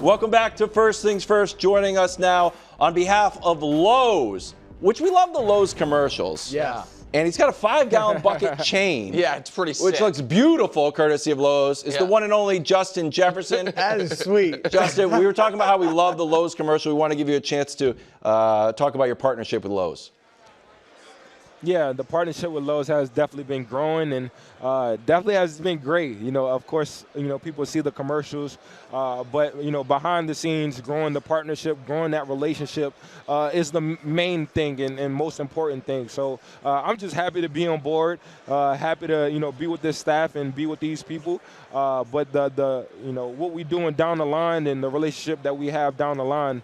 Welcome back to First Things First. Joining us now on behalf of Lowe's, which we love the Lowe's commercials. Yeah. And he's got a 5-gallon bucket chain. Yeah, it's pretty sick. Which looks beautiful, courtesy of Lowe's. It's the one and only Justin Jefferson. That is sweet. Justin, we were talking about how we love the Lowe's commercial. We want to give you a chance to talk about your partnership with Lowe's. Yeah, the partnership with Lowe's has definitely been growing and definitely has been great. You know, of course, you know, people see the commercials, but, you know, behind the scenes, growing the partnership, growing that relationship is the main thing and most important thing. So I'm just happy to be on board, happy to, you know, be with this staff and be with these people. But the you know, what we're doing down the line and the relationship that we have down the line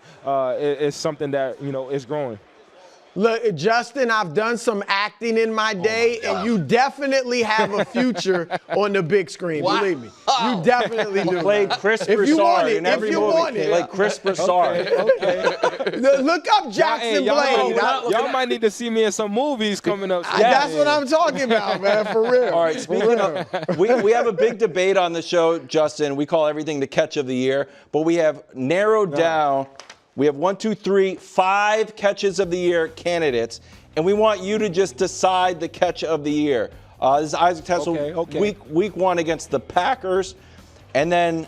is something that, you know, is growing. Look, Justin, I've done some acting in my day, and you definitely have a future on the big screen. Wow. Believe me, you definitely do. Played Chris If you want Broussard it, in every if you movie. want it. Like Chris Broussard. Okay. Look up Jackson Blade. Y'all might need to see me in some movies coming up. That's what I'm talking about, man, for real. All right, speaking of, we have a big debate on the show, Justin. We call everything the catch of the year, but we have narrowed down. We have 5 catches of the year candidates, and we want you to just decide the catch of the year. This is Isaac Tessel, week 1 against the Packers, and then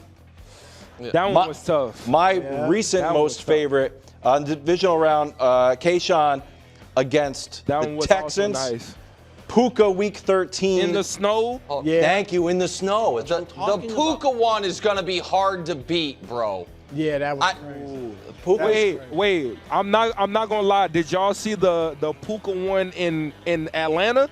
that one was tough. My recent most favorite divisional round, Kayshawn against the Texans. Also nice. Puka week 13. In the snow? Oh, yeah. Thank you, in the snow. The Puka one is going to be hard to beat, bro. Yeah, that was crazy. Puka. Wait. I'm not gonna lie. Did y'all see the Puka one in Atlanta?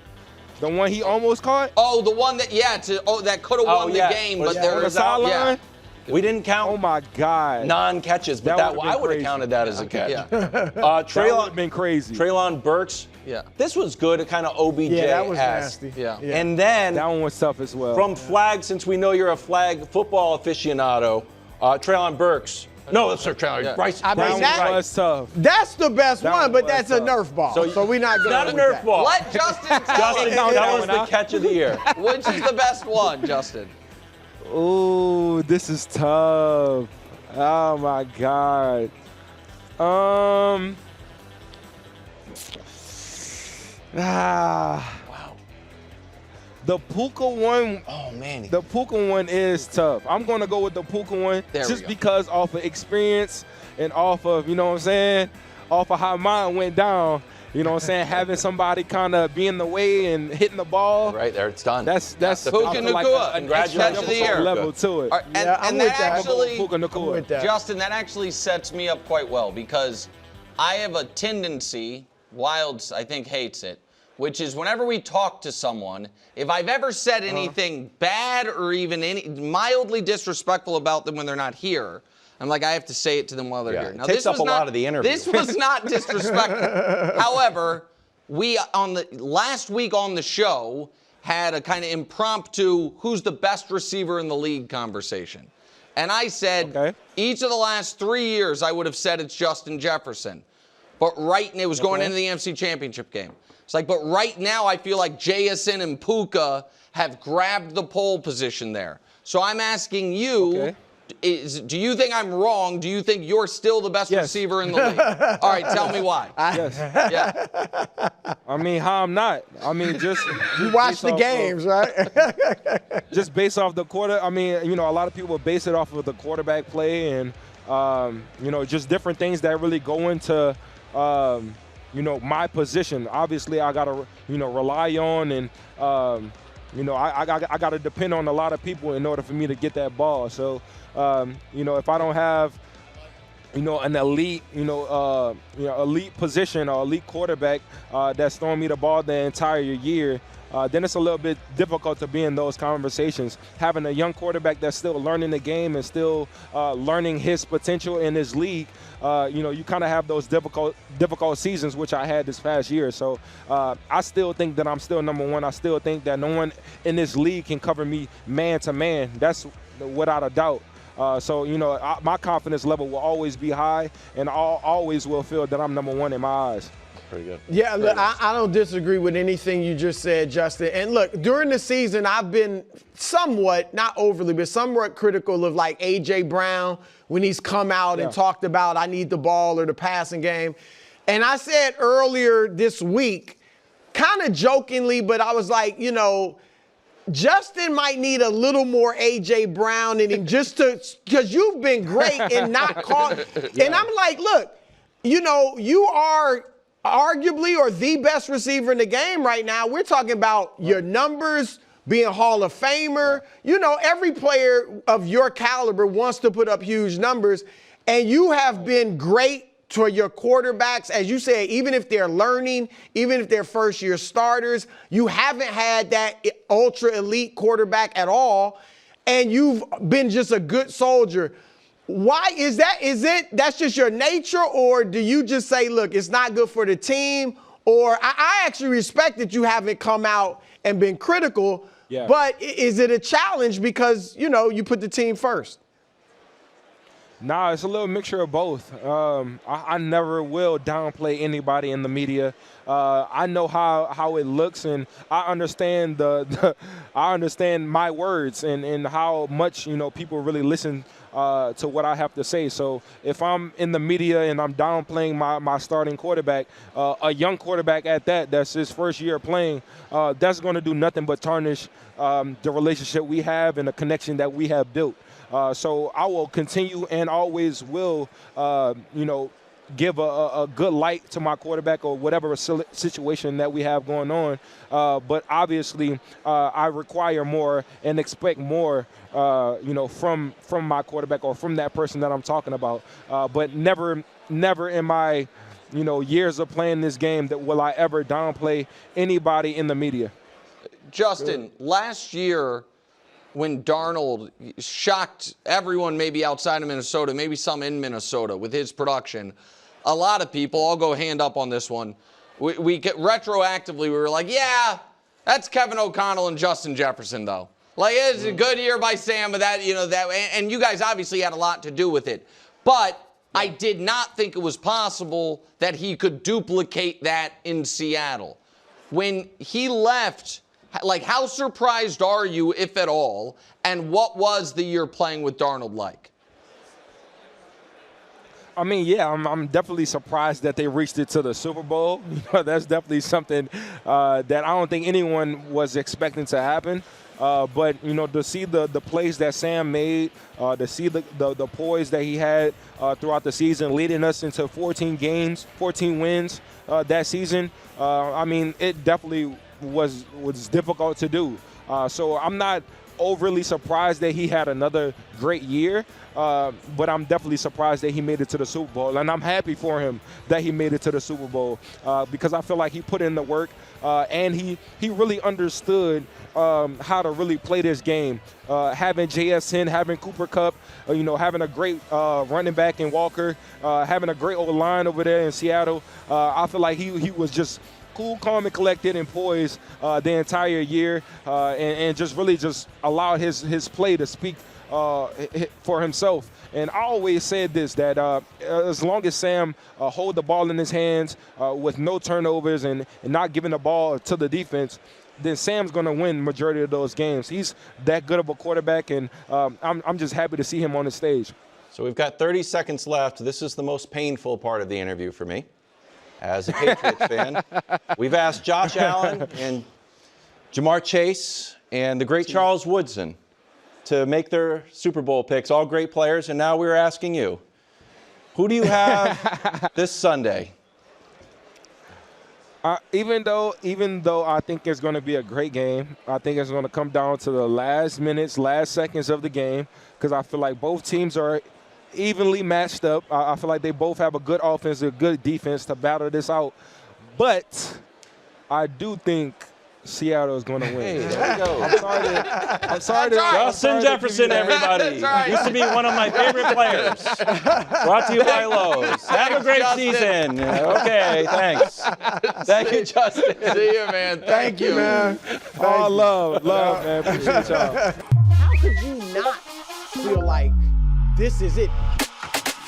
The one he almost caught? Oh, the one that that could have won the game, but there on the was out. sideline. Yeah. We didn't count. Oh my God. Non-catches, but That that would've I been would have crazy. counted that as a catch. Yeah. That would have been crazy. Treylon Burks. Yeah. This was good. Kind of OBJ. Yeah, that was esque. nasty. Yeah. And then That one was tough as well. from flag, since we know you're a flag football aficionado, Treylon Burks. No, that's Treylon. Yeah. Bryce. I mean, that that- was tough. That's the best That one, one but was that's a tough. Nerf ball. So So we're not going Not a with Nerf that. ball. Let Justin tell Justin, us that was the catch of the year. which is the best one, Justin. Ooh, this is tough. Oh my God. The Puka one. Oh man. The Puka one is tough. I'm gonna go with the Puka one There we just go. because off of experience and off of, you know what I'm saying, off of how mine went down. You know what I'm saying, having somebody kind of be in the way and hitting the ball. Right there, it's done. That's Puka I feel like Nakua. an Catch of the year. level to it. All right, and Yeah, I'm and with that that. actually, Puka I'm Nakua. with that. Justin, that actually sets me up quite well because I have a tendency, Wilds I think hates it, which is whenever we talk to someone, if I've ever said anything bad or even any mildly disrespectful about them when they're not here, I'm like, I have to say it to them while they're here. It takes up a lot of the interview. This was not disrespectful. However, we on the last week on the show had a kind of impromptu who's the best receiver in the league conversation. And I said each of the last 3 years I would have said it's Justin Jefferson. But it was going into the NFC Championship game. It's like, but right now I feel like JSN and Puka have grabbed the pole position there. So I'm asking you, do you think I'm wrong? Do you think you're still the best receiver in the league? All right, tell me why. Yes. Yeah. I mean, how I'm not. I mean, just You watch based the off games, right? just based off the quarter. I mean, you know, a lot of people base it off of the quarterback play and, you know, just different things that really go into, you know, my position. Obviously, I got to, you know, rely on and, you know, I got to depend on a lot of people in order for me to get that ball. So, you know, if I don't have, you know, an elite, elite position or elite quarterback that's throwing me the ball the entire year, then it's a little bit difficult to be in those conversations. Having a young quarterback that's still learning the game and still learning his potential in his league, you know, you kind of have those difficult seasons, which I had this past year. So I still think that I'm still number one. I still think that no one in this league can cover me man to man. That's without a doubt. So, you know, my confidence level will always be high, and I always will feel that I'm number one in my eyes. Pretty good. Yeah, look, I don't disagree with anything you just said, Justin. And look, during the season, I've been somewhat, not overly, but somewhat critical of like A.J. Brown when he's come out and talked about I need the ball or the passing game. And I said earlier this week, kind of jokingly, but I was like, you know, Justin might need a little more A.J. Brown in him just to, because you've been great and not caught. And I'm like, look, you know, you are arguably or the best receiver in the game right now. We're talking about your numbers, being a Hall of Famer. You know, every player of your caliber wants to put up huge numbers, and you have been great to your quarterbacks. As you said, even if they're learning, even if they're first-year starters, you haven't had that ultra-elite quarterback at all, and you've been just a good soldier. Why is that? Is it that's just your nature, or do you just say, look, it's not good for the team? Or I actually respect that you haven't come out and been critical, but is it a challenge because, you know, you put the team first? Nah, it's a little mixture of both. I never will downplay anybody in the media. I know how it looks, and I understand I understand my words and how much, you know, people really listen to what I have to say. So if I'm in the media and I'm downplaying my starting quarterback, a young quarterback at that's his first year playing, that's going to do nothing but tarnish the relationship we have and the connection that we have built. So I will continue and always will, you know, give a good light to my quarterback or whatever situation that we have going on. But obviously, I require more and expect more, you know, from my quarterback or from that person that I'm talking about. But never in my, you know, years of playing this game that will I ever downplay anybody in the media. Justin, last year, when Darnold shocked everyone maybe outside of Minnesota, maybe some in Minnesota with his production, a lot of people, I'll go hand up on this one, we get retroactively, we were like, yeah, that's Kevin O'Connell and Justin Jefferson, though. Like, it's a good year by Sam, but that, you know, that, and you guys obviously had a lot to do with it. But I did not think it was possible that he could duplicate that in Seattle. When he left, like, how surprised are you, if at all, and what was the year playing with Darnold like? I mean, yeah, I'm definitely surprised that they reached it to the Super Bowl. You know, that's definitely something that I don't think anyone was expecting to happen. But, you know, to see the plays that Sam made, to see the poise that he had throughout the season, leading us into 14 games, 14 wins that season, I mean, it definitely was difficult to do. So I'm not overly surprised that he had another great year, but I'm definitely surprised that he made it to the Super Bowl. And I'm happy for him that he made it to the Super Bowl because I feel like he put in the work and he really understood how to really play this game. Having JSN, having Cooper Kupp, you know, having a great running back in Walker, having a great old line over there in Seattle. I feel like he was just cool, calm, and collected and poised the entire year and just really just allowed his play to speak for himself. And I always said this, that as long as Sam hold the ball in his hands with no turnovers and not giving the ball to the defense, then Sam's going to win majority of those games. He's that good of a quarterback, and I'm just happy to see him on the stage. So we've got 30 seconds left. This is the most painful part of the interview for me as a Patriots fan. We've asked Josh Allen and Jamar Chase and the great Charles Woodson to make their Super Bowl picks, all great players, and now we're asking you, who do you have this Sunday? Even though I think it's going to be a great game, I think it's going to come down to the last minutes, last seconds of the game, because I feel like both teams are evenly matched up. I feel like they both have a good offense, a good defense to battle this out. But I do think Seattle is going to win. Hey, there we go. I'm sorry to Justin Jefferson, everybody. Right. Used to be one of my favorite players. Brought to you by Lowe's. Have a great season. Okay, thanks. Thank you, Justin. See you, man. Thank you, man. All love, man. Appreciate y'all. How could you not feel like this is it?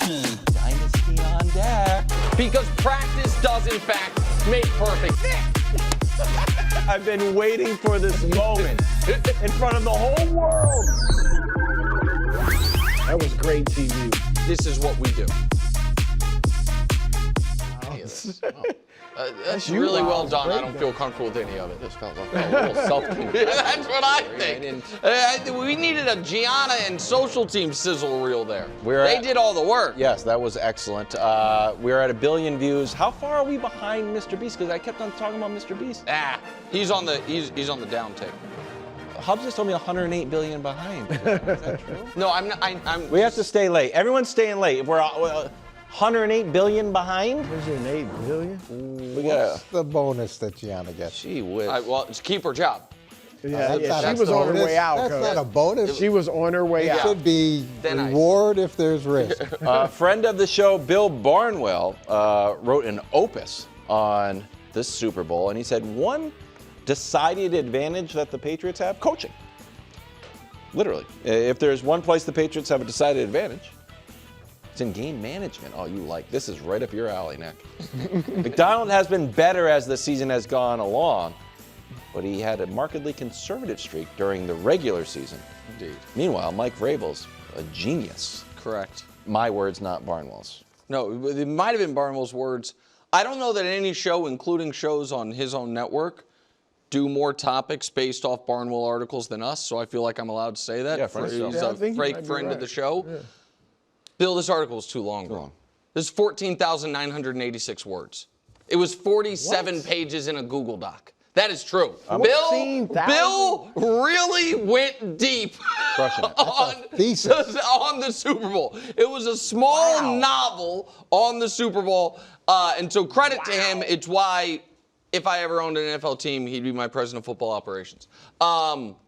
Dynasty on deck. Because practice does, in fact, make perfect. I've been waiting for this moment in front of the whole world. That was great TV. This is what we do. That's really well done. I don't feel comfortable with any of it. This felt like a little self-control. That's what I think. We needed a Gianna and social team sizzle reel there. They did all the work. Yes, that was excellent. We're at 1 billion views. How far are we behind Mr. Beast? Because I kept on talking about Mr. Beast. He's on the down tick. Hubs just told me 108 billion behind. Is that true? No, I'm not. We have to stay late. Everyone's staying late. If we're 108 billion behind. 108 billion? We got What's the bonus that Gianna gets? Gee whiz. Well, it's keep her job. Yeah, That's she was on her way out. That's Coach. not a bonus. She was on her way It out. should be Then reward if there's risk. Friend of the show, Bill Barnwell, wrote an opus on this Super Bowl, and he said one decided advantage that the Patriots have, coaching. Literally. If there's one place the Patriots have a decided advantage, it's in game management. Oh, you like this is right up your alley, Nick. McDonald has been better as the season has gone along, but he had a markedly conservative streak during the regular season. Indeed. Meanwhile, Mike Vrabel's a genius. Correct. My words, not Barnwell's. No, it might have been Barnwell's words. I don't know that any show, including shows on his own network, do more topics based off Barnwell articles than us, so I feel like I'm allowed to say that. Yeah, friend of the show. He's Yeah, I a think you might great be friend of right. the show. Yeah. Bill, this article is too long. Too long. This is 14,986 words. It was 47 pages in a Google Doc. That is true. Bill 14,000? really went deep Crushing it. on the Super Bowl. It was a small novel on the Super Bowl. And so credit to him. It's why if I ever owned an NFL team, he'd be my president of football operations.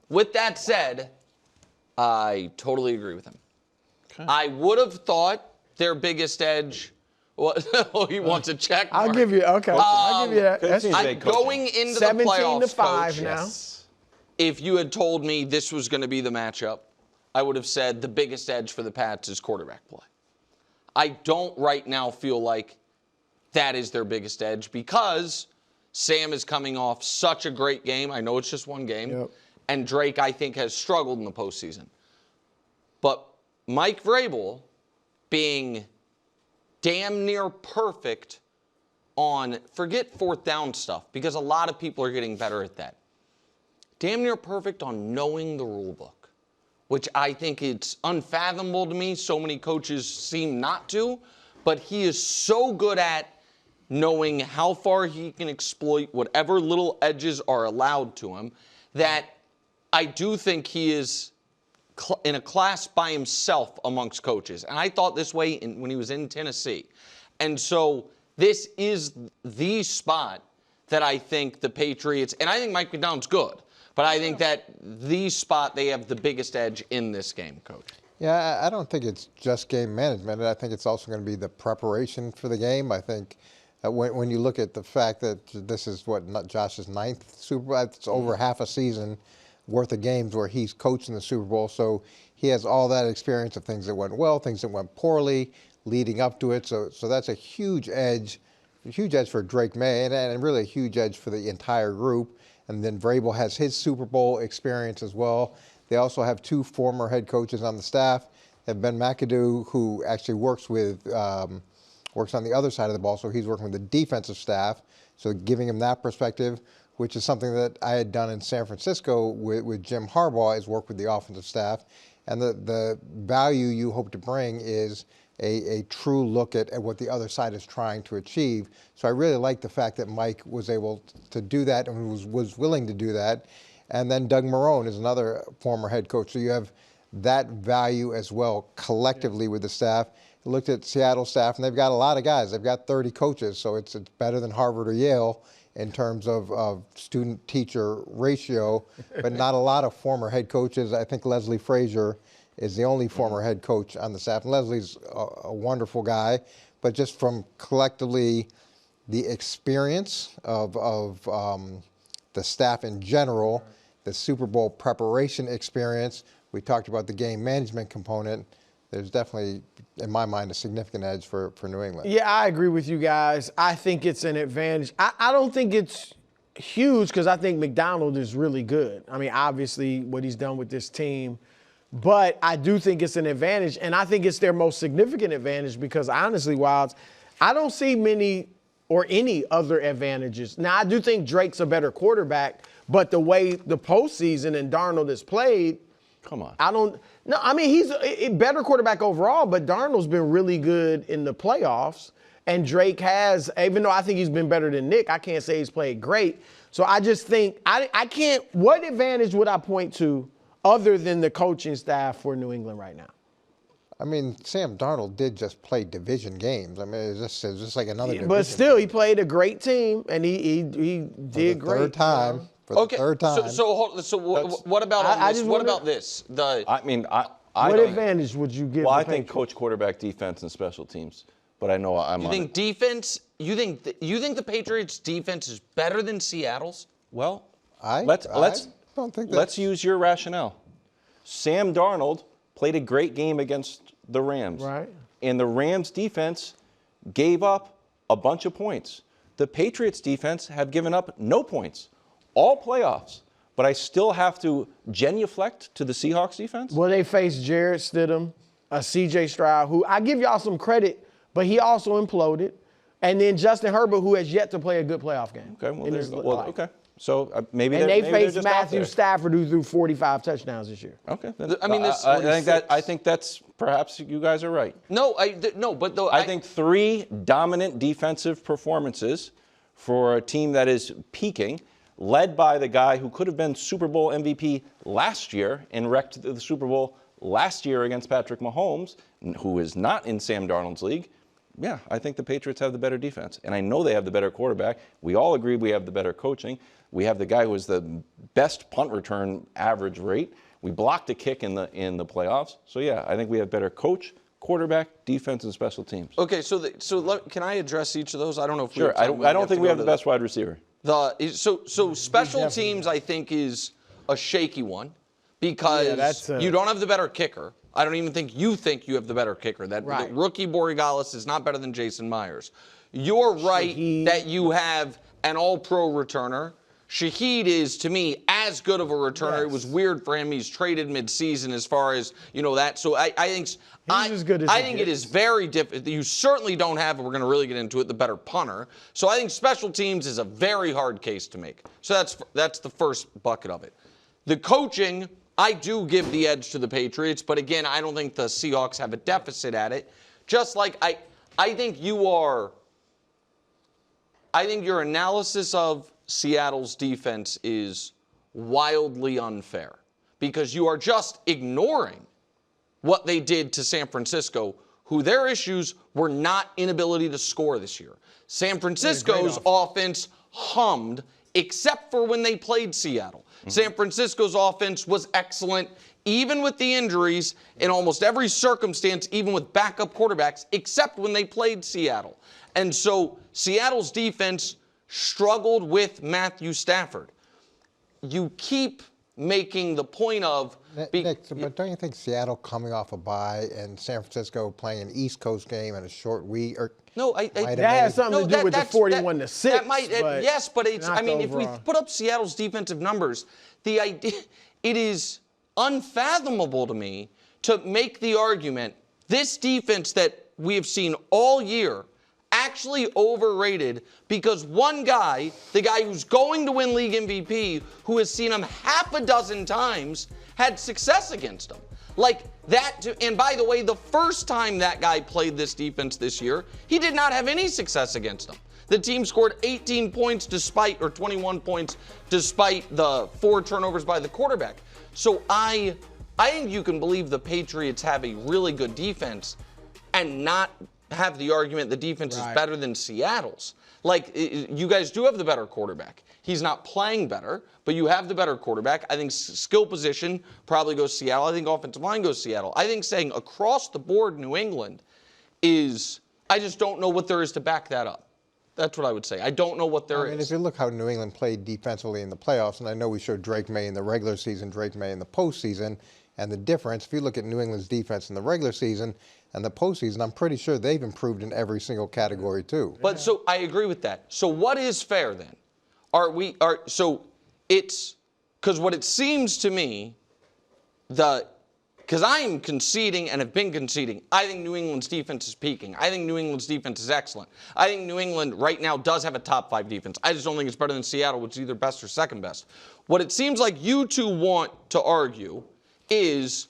With that said, I totally agree with him. Okay. I would have thought their biggest edge was, he wants a check mark. I'll give you, okay. I'll give you that. That's I'm going into the 17 playoffs, to 5 Coach, now. if you had told me this was going to be the matchup, I would have said the biggest edge for the Pats is quarterback play. I don't right now feel like that is their biggest edge because Sam is coming off such a great game. I know it's just one game. Yep. And Drake, I think, has struggled in the postseason. But Mike Vrabel being damn near perfect on, forget fourth down stuff, because a lot of people are getting better at that. Damn near perfect on knowing the rule book, which I think it's unfathomable to me. So many coaches seem not to, but he is so good at knowing how far he can exploit whatever little edges are allowed to him that I do think he is in a class by himself amongst coaches. And I thought this way when he was in Tennessee. And so this is the spot that I think the Patriots, and I think Mike McDonald's good, but I think that the spot they have the biggest edge in this game, Coach. Yeah, I don't think it's just game management. I think it's also going to be the preparation for the game. I think when you look at the fact that this is not Josh's 9th Super Bowl, it's over half a season worth of games where he's coaching the Super Bowl. So he has all that experience of things that went well, things that went poorly, leading up to it. So that's a huge edge for Drake May, and really a huge edge for the entire group. And then Vrabel has his Super Bowl experience as well. They also have 2 former head coaches on the staff. They have Ben McAdoo, who actually works on the other side of the ball, so he's working with the defensive staff. So giving him that perspective, which is something that I had done in San Francisco with Jim Harbaugh, is work with the offensive staff. And the value you hope to bring is a true look at what the other side is trying to achieve. So I really like the fact that Mike was able to do that and was willing to do that. And then Doug Marrone is another former head coach. So you have that value as well collectively with the staff. I looked at Seattle staff, and they've got a lot of guys. They've got 30 coaches, so it's better than Harvard or Yale in terms of student-teacher ratio, but not a lot of former head coaches. I think Leslie Frazier is the only former head coach on the staff. And Leslie's a wonderful guy, but just from collectively the experience of the staff in general, the Super Bowl preparation experience, we talked about the game management component, there's definitely, in my mind, a significant edge for New England. Yeah, I agree with you guys. I think it's an advantage. I don't think it's huge because I think McDonald is really good. I mean, obviously, what he's done with this team. But I do think it's an advantage, and I think it's their most significant advantage because, honestly, Wilds, I don't see many or any other advantages. Now, I do think Drake's a better quarterback, but the way the postseason and Darnold has played, come on. He's a better quarterback overall, but Darnold's been really good in the playoffs. And Drake has, even though I think he's been better than Nick, I can't say he's played great. So I just think, I can't, what advantage would I point to other than the coaching staff for New England right now? I mean, Sam Darnold did just play division games. I mean, it's just like another division. But still, he played a great team, and he did great. Third time. For the third time. So what about what about this? What advantage would you give? Well, I think coach, quarterback, defense, and special teams. But I know I'm. You think defense? You think the Patriots' defense is better than Seattle's? Well, I don't think let's use your rationale. Sam Darnold played a great game against the Rams. Right. And the Rams defense gave up a bunch of points. The Patriots defense have given up no points all playoffs. But I still have to genuflect to the Seahawks defense. Well, they faced Jarrett Stidham, C.J. Stroud, who I give y'all some credit, but he also imploded. And then Justin Herbert, who has yet to play a good playoff game. Okay, well, there's okay. So maybe and they faced Matthew Stafford, who threw 45 touchdowns this year. Okay, I mean, I think that's perhaps you guys are right. I think 3 dominant defensive performances for a team that is peaking, led by the guy who could have been Super Bowl MVP last year and wrecked the Super Bowl last year against Patrick Mahomes, who is not in Sam Darnold's league. Yeah, I think the Patriots have the better defense. And I know they have the better quarterback. We all agree we have the better coaching. We have the guy who has the best punt return average rate. We blocked a kick in the playoffs. So, yeah, I think we have better coach, quarterback, defense, and special teams. Okay, can I address each of those? I don't know if sure. I don't think we have the best wide receiver. So special teams, I think, is a shaky one because you don't have the better kicker. I don't even think you have the better kicker. The rookie Borregales is not better than Jason Myers. You're right that you have an all-pro returner. Shaheed is, to me, as good of a returner. Yes. It was weird for him. He's traded mid-season as far as, that. So I think it is very different. You certainly don't have, we're going to really get into it, the better punter. So I think special teams is a very hard case to make. So that's the first bucket of it. The coaching, I do give the edge to the Patriots, but again, I don't think the Seahawks have a deficit at it. Just like I think your analysis of Seattle's defense is wildly unfair because you are just ignoring what they did to San Francisco, who their issues were not inability to score this year. San Francisco's offense hummed except for when they played Seattle. Mm-hmm. San Francisco's offense was excellent, even with the injuries, in almost every circumstance, even with backup quarterbacks, except when they played Seattle. And so Seattle's defense struggled with Matthew Stafford. You keep making the point of... Nick, but don't you think Seattle coming off a bye and San Francisco playing an East Coast game in a short week... that has something to do with the 41-6. That might, yes, but it's... I mean, if we put up Seattle's defensive numbers, the idea... It is unfathomable to me to make the argument this defense that we have seen all year actually overrated because one guy, the guy who's going to win league MVP, who has seen him half a dozen times, had success against him. Like that, and by the way, the first time that guy played this defense this year, he did not have any success against him. The team scored 18 points or 21 points despite the 4 turnovers by the quarterback. So I think you can believe the Patriots have a really good defense and not have the argument the defense is better than Seattle's. Like, you guys do have the better quarterback. He's not playing better, but you have the better quarterback. I think skill position probably goes Seattle. I think offensive line goes Seattle. I think saying across the board New England is, I just don't know what there is to back that up. That's what I would say. I don't know what there is. I mean, if you look how New England played defensively in the playoffs, and I know we showed Drake May in the regular season, Drake May in the postseason, And the difference, if you look at New England's defense in the regular season and the postseason, I'm pretty sure they've improved in every single category too. But so I agree with that. So what is fair then? It's because what it seems to me, because I am conceding and have been conceding, I think New England's defense is peaking. I think New England's defense is excellent. I think New England right now does have a top 5 defense. I just don't think it's better than Seattle, which is either best or second best. What it seems like you two want to argue is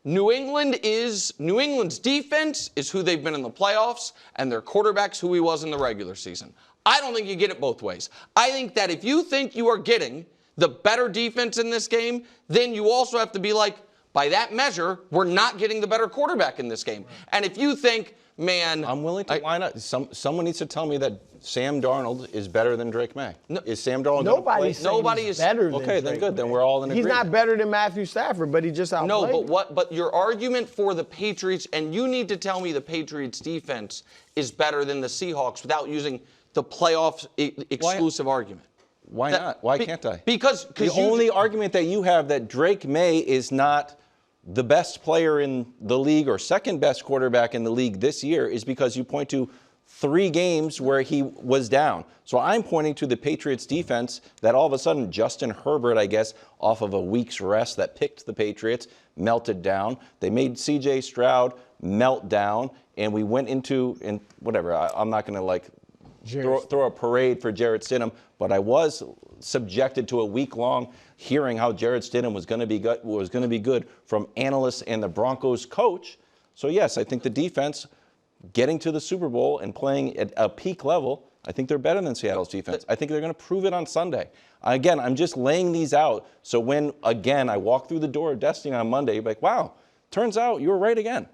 New England's defense is who they've been in the playoffs, and their quarterback's who he was in the regular season. I don't think you get it both ways. I think that if you think you are getting the better defense in this game, then you also have to be like, by that measure, we're not getting the better quarterback in this game. And if you think, man, I'm willing to line up. Someone needs to tell me that Sam Darnold is better than Drake May. No, is Sam Darnold nobody is better than okay, Drake then good. May. Then we're all in agreement. He's not better than Matthew Stafford, but he just outplayed. No, but your argument for the Patriots, and you need to tell me the Patriots defense is better than the Seahawks without using the playoff exclusive argument. Why not? Why can't I? Because the only argument that you have that Drake May is not the best player in the league or second best quarterback in the league this year is because you point to 3 games where he was down. So I'm pointing to the Patriots defense that all of a sudden Justin Herbert, I guess, off of a week's rest that picked the Patriots, melted down. They made C.J. Stroud melt down, and we went into, and whatever, I'm not going to throw a parade for Jarrett Stidham, but I was subjected to a week-long hearing how Jarrett Stidham was going to be good from analysts and the Broncos coach. So yes, I think the defense getting to the Super Bowl and playing at a peak level, I think they're better than Seattle's defense. I think they're going to prove it on Sunday. Again, I'm just laying these out so when, again, I walk through the door of Destiny on Monday, you'll be like, wow, turns out you were right again.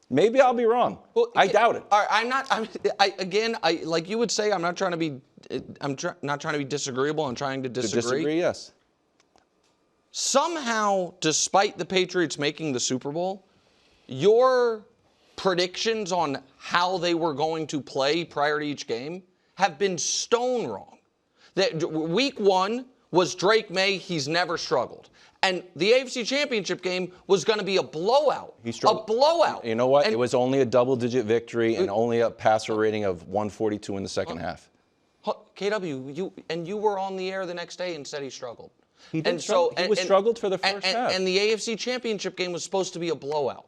Maybe I'll be wrong. Well, I doubt it. All right, I'm not. Like you would say, I'm not trying to be. Not trying to be disagreeable. I'm trying to disagree. To disagree, yes. Somehow, despite the Patriots making the Super Bowl, your predictions on how they were going to play prior to each game have been stone wrong. That week 1 was Drake May. He's never struggled. And the AFC Championship game was going to be a blowout. A blowout. You know what? It was only a double-digit victory and only a passer rating of 142 in the second half. KW, you were on the air the next day and said he struggled. He did struggle. He struggled for the first half. And the AFC Championship game was supposed to be a blowout.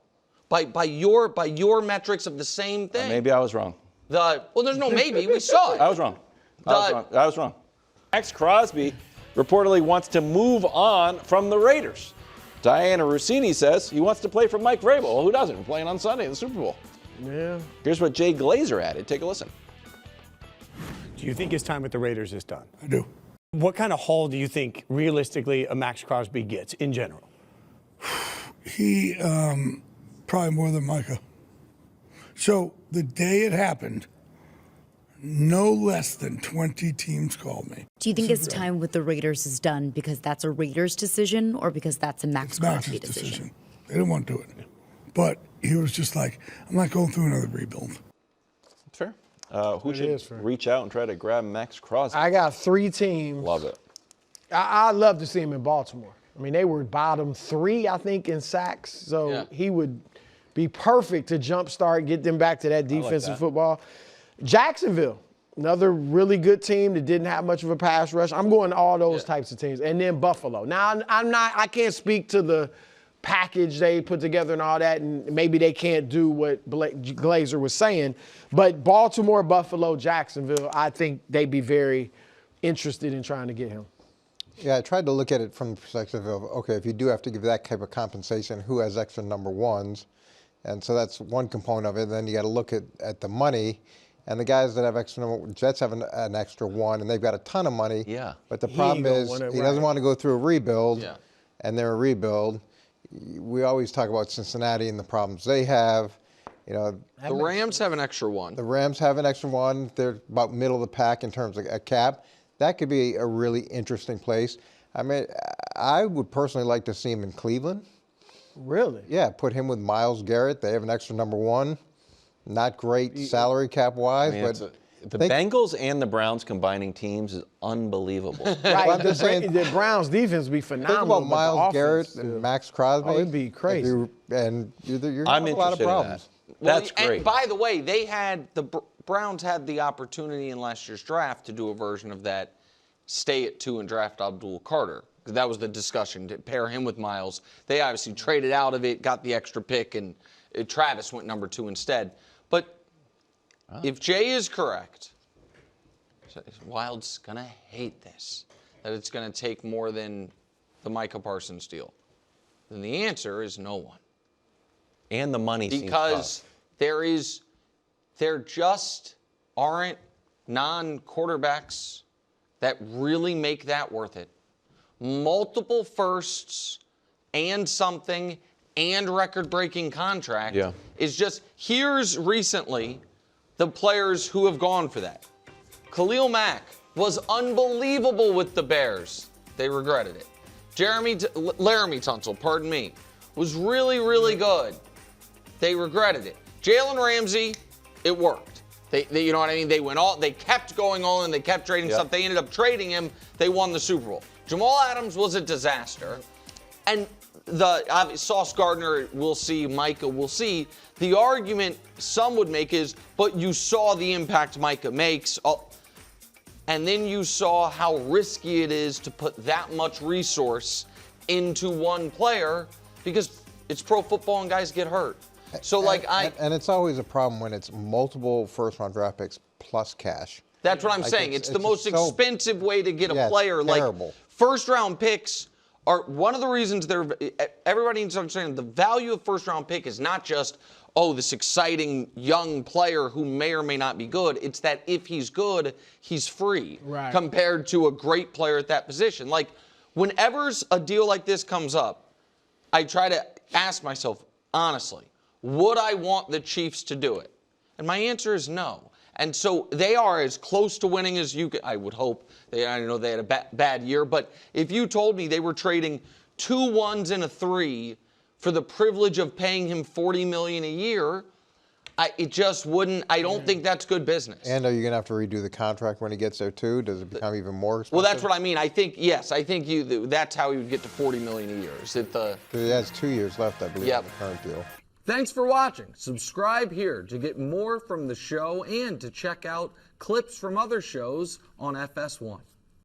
By your metrics of the same thing. Maybe I was wrong. Well, there's no maybe. We saw it. I was wrong. I was wrong. Maxx Crosby reportedly wants to move on from the Raiders. Diana Rossini says he wants to play for Mike Vrabel. Well, who doesn't? We're playing on Sunday in the Super Bowl. Yeah. Here's what Jay Glazer added. Take a listen. Do you think his time with the Raiders is done? I do. What kind of haul do you think, realistically, a Maxx Crosby gets in general? He, probably more than Micah. So the day it happened, no less than 20 teams called me. Do you think his time with the Raiders is done because that's a Raiders decision or because that's a Maxx Crosby decision? They didn't want to do it. But he was just like, I'm not going through another rebuild. Fair. Who should reach out and try to grab Maxx Crosby? I got 3 teams. Love it. I'd love to see him in Baltimore. I mean, they were bottom 3, I think, in sacks. So he would be perfect to jumpstart, get them back to that defensive football. Jacksonville, another really good team that didn't have much of a pass rush. I'm going to all those types of teams. And then Buffalo. Now, I can't speak to the package they put together and all that, and maybe they can't do what Glazer was saying. But Baltimore, Buffalo, Jacksonville, I think they'd be very interested in trying to get him. Yeah, I tried to look at it from the perspective of, okay, if you do have to give that type of compensation, who has extra number 1s? And so that's one component of it. Then you got to look at the money. And the guys that have extra, Jets have an extra 1, and they've got a ton of money. Yeah. But the problem is he doesn't want to go through a rebuild, and they're a rebuild. We always talk about Cincinnati and the problems they have. You know, the Rams have an extra 1. The Rams have an extra 1. They're about middle of the pack in terms of a cap. That could be a really interesting place. I mean, I would personally like to see him in Cleveland. Really? Yeah, put him with Myles Garrett. They have an extra number 1. Not great salary cap wise, but The Bengals and the Browns combining teams is unbelievable. Right. I'm just saying, the Browns defense be phenomenal. think about Myles Garrett and Max Crosby. Oh, it'd be crazy. You're I'm having a lot of interested in problems. that. That's and great. by the way, the Browns had the opportunity in last year's draft to do a version of that, stay at 2 and draft Abdul Carter. That was the discussion, to pair him with Myles. They obviously traded out of it, got the extra pick, and Travis went number 2 instead. But if Jay is correct, Wild's going to hate this, that it's going to take more than the Micah Parsons deal, then the answer is no one. And the money seems Because tough. there just aren't non-quarterbacks that really make that worth it. Multiple firsts and something and record-breaking contract is just, here's recently the players who have gone for that. Khalil Mack was unbelievable with the Bears. They regretted it. Laramie Tunsil, pardon me, was really, really good. They regretted it. Jalen Ramsey, it worked. They you know what I mean? They kept going all in. They kept trading stuff. They ended up trading him. They won the Super Bowl. Jamal Adams was a disaster. And Sauce Gardner, we'll see. Micah, we'll see. The argument some would make is, but you saw the impact Micah makes. And then you saw how risky it is to put that much resource into one player because it's pro football and guys get hurt. So and it's always a problem when it's multiple first-round draft picks plus cash. That's what I'm saying. It's the most expensive way to get a player. Terrible. First-round picks are one of the reasons everybody needs to understand the value of first-round pick is not just, this exciting young player who may or may not be good. It's that if he's good, he's free compared to a great player at that position. Like, whenever a deal like this comes up, I try to ask myself, honestly, would I want the Chiefs to do it? And my answer is no. And so they are as close to winning as you could, I would hope. I know they had a bad year, but if you told me they were trading 2 1s and a 3 for the privilege of paying him $40 million a year, it just wouldn't. I don't think that's good business. And are you going to have to redo the contract when he gets there too? Does it become even more expensive? Well, that's what I mean. I think that's how he would get to $40 million a year. Is it Because he has 2 years left, I believe, in the current deal. Thanks for watching. Subscribe here to get more from the show and to check out clips from other shows on FS1.